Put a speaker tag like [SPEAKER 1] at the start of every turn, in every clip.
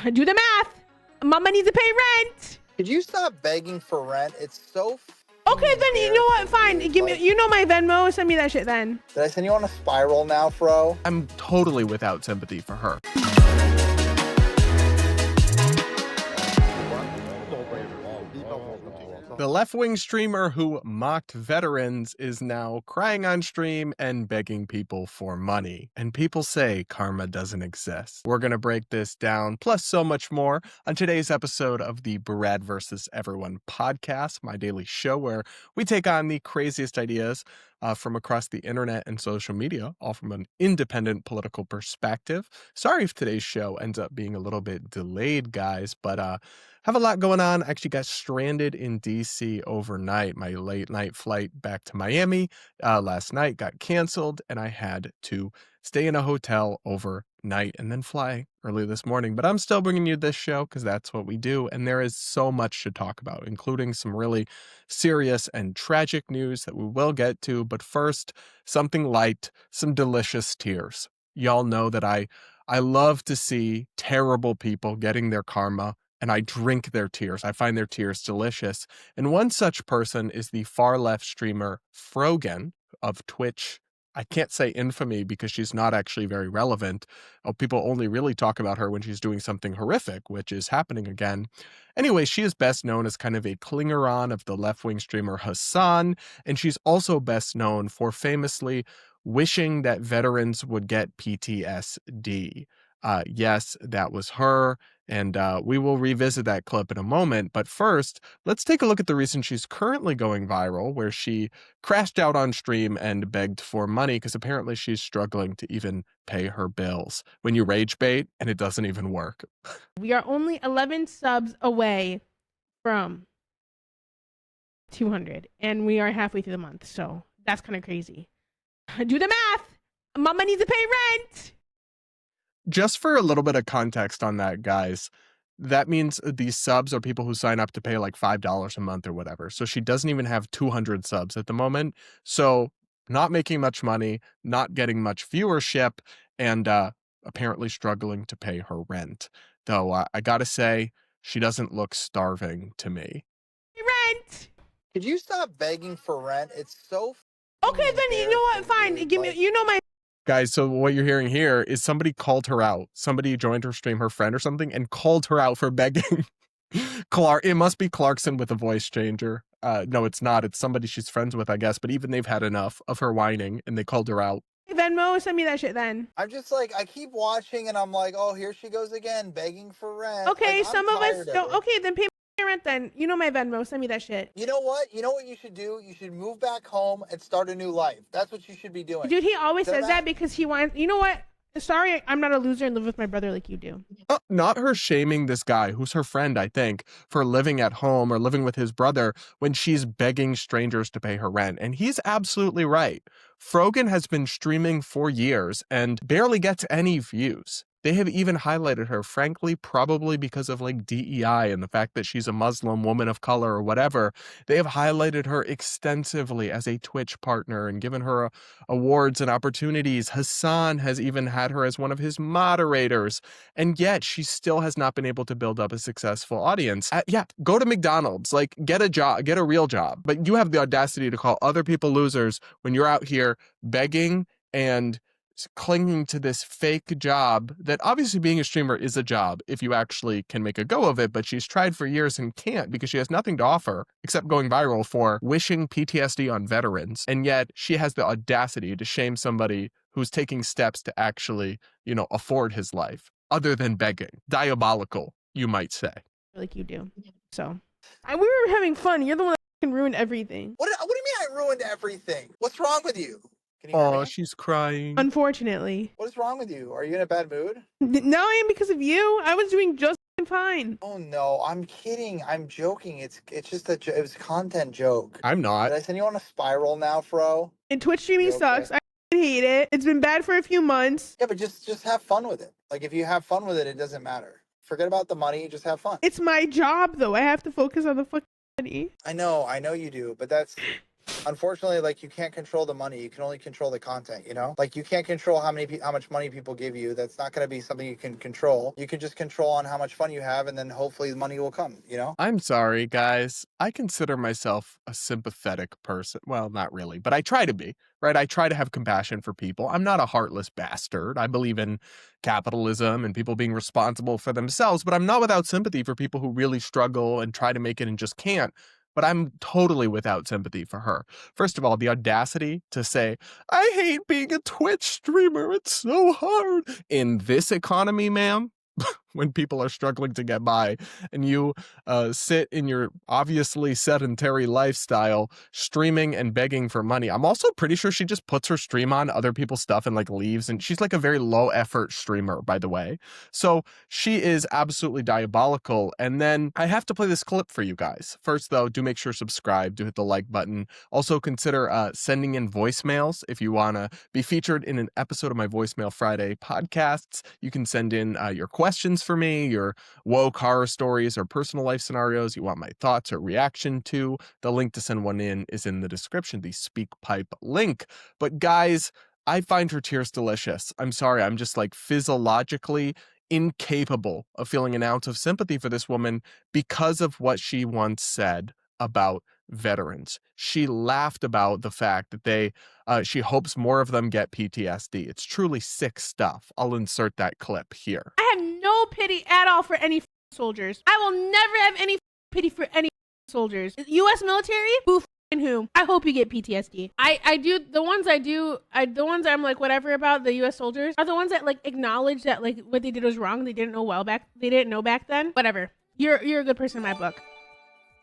[SPEAKER 1] Do the math. Mama needs to pay rent.
[SPEAKER 2] Could you stop begging for rent? It's so
[SPEAKER 1] Okay, then you know what? Fine.
[SPEAKER 2] dude.
[SPEAKER 1] Give me. You know my Venmo. Send me that shit then.
[SPEAKER 2] Did I send you on a spiral now, Fro?
[SPEAKER 3] I'm totally without sympathy for her. The left-wing streamer who mocked veterans is now crying on stream and begging people for money. And people say karma doesn't exist. We're going to break this down, plus so much more, on today's episode of the Brad vs. Everyone podcast, my daily show where we take on the craziest ideas from across the internet and social media, all from an independent political perspective. Sorry if today's show ends up being a little bit delayed, guys, but have a lot going on. I actually got stranded in DC overnight. My late night flight back to Miami last night got canceled, and I had to stay in a hotel overnight and then fly early this morning. But I'm still bringing you this show because that's what we do. And there is so much to talk about, including some really serious and tragic news that we will get to. But first, something light, some delicious tears. Y'all know that I love to see terrible people getting their karma, and I drink their tears. I find their tears delicious. And one such person is the far left streamer Frogan of Twitch. I can't say infamy because she's not actually very relevant. People only really talk about her when she's doing something horrific, which is happening again. Anyway, she is best known as kind of a clinger-on of the left-wing streamer Hassan, and she's also best known for famously wishing that veterans would get PTSD. Yes, that was her. And we will revisit that clip in a moment. But first, let's take a look at the reason she's currently going viral, where she crashed out on stream and begged for money because apparently she's struggling to even pay her bills. When you rage bait and it doesn't even work.
[SPEAKER 1] We are only 11 subs away from 200, and we are halfway through the month. So that's kind of crazy. Do the math. Mama needs to pay rent.
[SPEAKER 3] Just for a little bit of context on that, guys, that means these subs are people who sign up to pay like $5 a month or whatever. So she doesn't even have 200 subs at the moment. So not making much money, not getting much viewership, and apparently struggling to pay her rent. Though I gotta say, she doesn't look starving to me.
[SPEAKER 1] Rent.
[SPEAKER 2] Could you stop begging for rent? It's so
[SPEAKER 1] Okay, then you know what? Fine.
[SPEAKER 2] dude.
[SPEAKER 1] Give me. You know my.
[SPEAKER 3] Guys, so what you're hearing here is somebody called her out. Somebody joined her stream, her friend or something, and called her out for begging. It must be Clarkson with a voice changer. No, it's not. It's somebody she's friends with, I guess. But even they've had enough of her whining, and they called her out.
[SPEAKER 1] Venmo, send me that shit then.
[SPEAKER 2] I'm just like, I keep watching and I'm like, oh, here she goes again, begging for rent.
[SPEAKER 1] Okay,
[SPEAKER 2] Like,
[SPEAKER 1] some of us don't. Okay, then pay my rent then. You know my Venmo, send me that shit.
[SPEAKER 2] You know what? You know what you should do? You should move back home and start a new life. That's what you should be doing.
[SPEAKER 1] Dude, he always
[SPEAKER 2] So
[SPEAKER 1] says
[SPEAKER 2] that-
[SPEAKER 1] that because he wants. You know what? Sorry, I'm not a loser and live with my brother like you do.
[SPEAKER 3] Not her shaming this guy, who's her friend, I think, for living at home or living with his brother when she's begging strangers to pay her rent. And he's absolutely right. Frogan has been streaming for years and barely gets any views. They have even highlighted her, frankly, probably because of like DEI and the fact that she's a Muslim woman of color or whatever. They have highlighted her extensively as a Twitch partner and given her awards and opportunities. Hassan has even had her as one of his moderators. And yet she still has not been able to build up a successful audience. Yeah, go to McDonald's, like get a job, get a real job. But you have the audacity to call other people losers when you're out here begging and clinging to this fake job that obviously being a streamer is a job if you actually can make a go of it, but she's tried for years and can't because she has nothing to offer except going viral for wishing PTSD on veterans. And yet she has the audacity to shame somebody who's taking steps to actually, afford his life other than begging. Diabolical, you might say.
[SPEAKER 1] Like you do. So, we were having fun. You're the one that ruined everything.
[SPEAKER 2] What do you mean I ruined everything? What's wrong with you? Can you hear
[SPEAKER 3] Oh,
[SPEAKER 2] me?
[SPEAKER 3] she's crying.
[SPEAKER 1] Unfortunately.
[SPEAKER 2] What is wrong with you? Are you in a bad mood?
[SPEAKER 1] No, I am because of you. I was doing just fine.
[SPEAKER 2] Oh no, I'm kidding. I'm joking. It's just it was a content joke.
[SPEAKER 3] I'm not.
[SPEAKER 2] Did I send you on a spiral now, Fro?
[SPEAKER 1] And Twitch streaming
[SPEAKER 2] You okay?
[SPEAKER 1] sucks. I hate it. It's been bad for a few months.
[SPEAKER 2] Yeah, but just have fun with it. Like if you have fun with it, it doesn't matter. Forget about the money. Just have fun.
[SPEAKER 1] It's my job, though. I have to focus on the fucking money.
[SPEAKER 2] I know you do, but that's Unfortunately, like, you can't control the money. You can only control the content, you know? Like, you can't control how much money people give you. That's not going to be something you can control. You can just control on how much fun you have, and then hopefully the money will come, you know?
[SPEAKER 3] I'm sorry, guys. I consider myself a sympathetic person. Well, not really, but I try to be, right? I try to have compassion for people. I'm not a heartless bastard. I believe in capitalism and people being responsible for themselves, but I'm not without sympathy for people who really struggle and try to make it and just can't. But I'm totally without sympathy for her. First of all, the audacity to say, I hate being a Twitch streamer. It's so hard. In this economy, ma'am, when people are struggling to get by and you sit in your obviously sedentary lifestyle streaming and begging for money. I'm also pretty sure she just puts her stream on other people's stuff and like leaves, and she's like a very low effort streamer, by the way. So she is absolutely diabolical. And then I have to play this clip for you guys. First though, do make sure subscribe, do hit the like button. Also consider sending in voicemails if you want to be featured in an episode of my Voicemail Friday podcasts. You can send in your questions for me, your woke horror stories or personal life scenarios you want my thoughts or reaction to. The link to send one in is in the description, the SpeakPipe link. But guys, I find her tears delicious. I'm sorry, I'm just like physiologically incapable of feeling an ounce of sympathy for this woman because of what she once said about veterans. She laughed about the fact that she hopes more of them get PTSD. It's truly sick stuff. I'll insert that clip here.
[SPEAKER 1] I have no pity at all for any soldiers. I will never have any pity for any soldiers. U.S. military? Who who? I hope you get PTSD. I do, the ones I'm like whatever about the U.S. soldiers are the ones that like acknowledge that like what they did was wrong. They didn't know back then. Whatever. You're a good person in my book.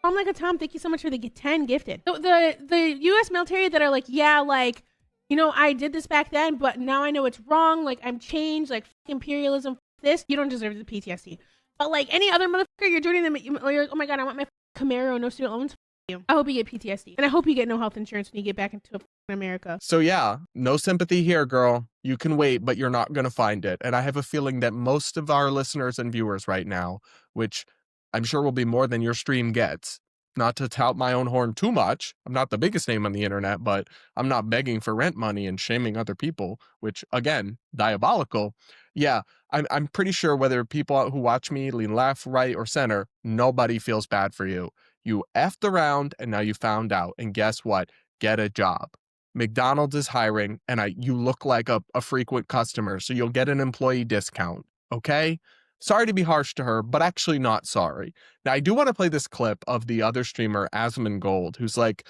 [SPEAKER 1] I'm like a Tom. Thank you so much for the 10 gifted. The U.S. military that are like, yeah, like, you know, I did this back then, but now I know it's wrong. Like, I'm changed. Like, imperialism. This, you don't deserve the PTSD. But like any other motherfucker, you're joining them. You're like, oh my god, I want my Camaro, no student loans. You. I hope you get PTSD, and I hope you get no health insurance when you get back into America.
[SPEAKER 3] So yeah, no sympathy here, girl. You can wait, but you're not going to find it. And I have a feeling that most of our listeners and viewers right now, which I'm sure will be more than your stream gets. Not to tout my own horn too much. I'm not the biggest name on the internet, but I'm not begging for rent money and shaming other people, which again, diabolical. Yeah, I'm pretty sure whether people who watch me lean left, right, or center, nobody feels bad for you. You effed around and now you found out. And guess what? Get a job. McDonald's is hiring and you look like a frequent customer, so you'll get an employee discount. Okay? Sorry to be harsh to her, but actually not sorry. Now, I do want to play this clip of the other streamer, Asmongold, who's like,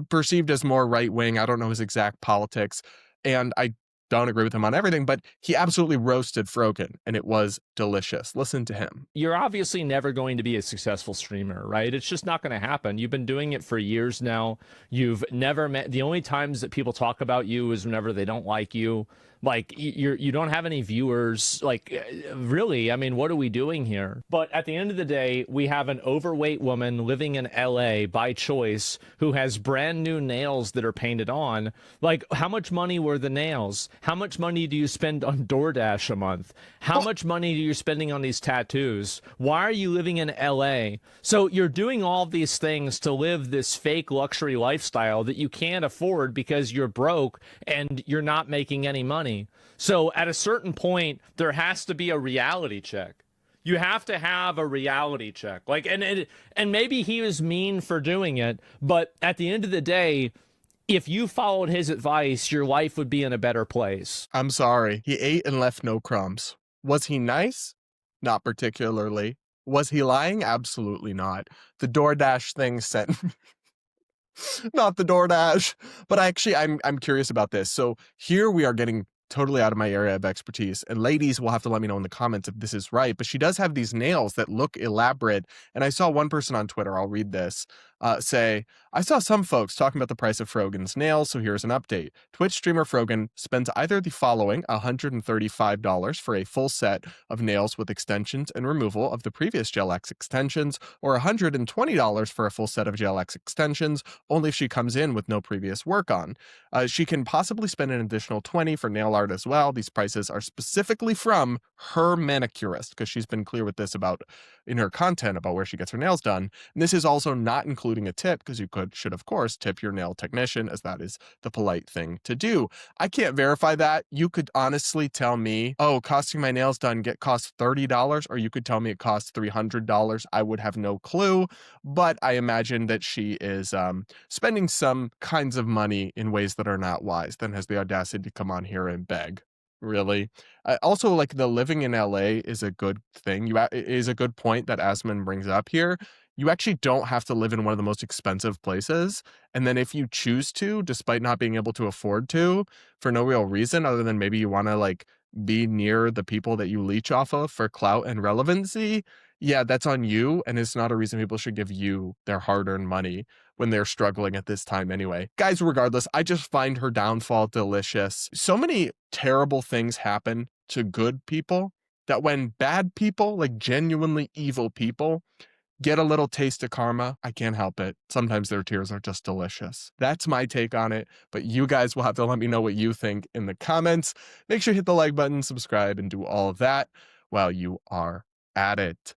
[SPEAKER 3] perceived as more right-wing. I don't know his exact politics, and I don't agree with him on everything, but he absolutely roasted Frogan, and it was delicious. Listen to him.
[SPEAKER 4] You're obviously never going to be a successful streamer, right? It's just not going to happen. You've been doing it for years now. You've never met. The only times that people talk about you is whenever they don't like you. Like, you don't have any viewers. Like, really, I mean, what are we doing here? But at the end of the day, we have an overweight woman living in LA by choice who has brand new nails that are painted on. Like, how much money were the nails? How much money do you spend on DoorDash a month? How much money are you spending on these tattoos? Why are you living in LA? So you're doing all these things to live this fake luxury lifestyle that you can't afford because you're broke and you're not making any money. So at a certain point, there has to be a reality check. You have to have a reality check. Like, and maybe he was mean for doing it, but at the end of the day, if you followed his advice, your life would be in a better place.
[SPEAKER 3] I'm sorry. He ate and left no crumbs. Was he nice? Not particularly. Was he lying? Absolutely not. The DoorDash thing sent not the DoorDash. But actually, I'm curious about this. So here we are getting totally out of my area of expertise, and ladies will have to let me know in the comments if this is right, but she does have these nails that look elaborate. And I saw one person on Twitter, I'll read this, say, I saw some folks talking about the price of Frogan's nails, so here's an update. Twitch streamer Frogan spends either the following $135 for a full set of nails with extensions and removal of the previous Gel X extensions, or $120 for a full set of Gel X extensions, only if she comes in with no previous work on. She can possibly spend an additional $20 for nail art as well. These prices are specifically from her manicurist, because she's been clear with this about in her content about where she gets her nails done. And this is also not included including a tip, because you should of course tip your nail technician, as that is the polite thing to do. I can't verify that. You could honestly tell me, oh, costing my nails done costs $30, or you could tell me it costs $300. I would have no clue, but I imagine that she is spending some kinds of money in ways that are not wise, then has the audacity to come on here and beg. Really? Also, like, the living in LA is a good thing. Is a good point that Asmon brings up here. You actually don't have to live in one of the most expensive places. And then if you choose to, despite not being able to afford to, for no real reason other than maybe you want to like be near the people that you leech off of for clout and relevancy, yeah, that's on you. And it's not a reason people should give you their hard-earned money when they're struggling at this time anyway. Guys, regardless, I just find her downfall delicious. So many terrible things happen to good people that when bad people, like genuinely evil people, get a little taste of karma, I can't help it. Sometimes their tears are just delicious. That's my take on it, but you guys will have to let me know what you think in the comments. Make sure you hit the like button, subscribe, and do all of that while you are at it.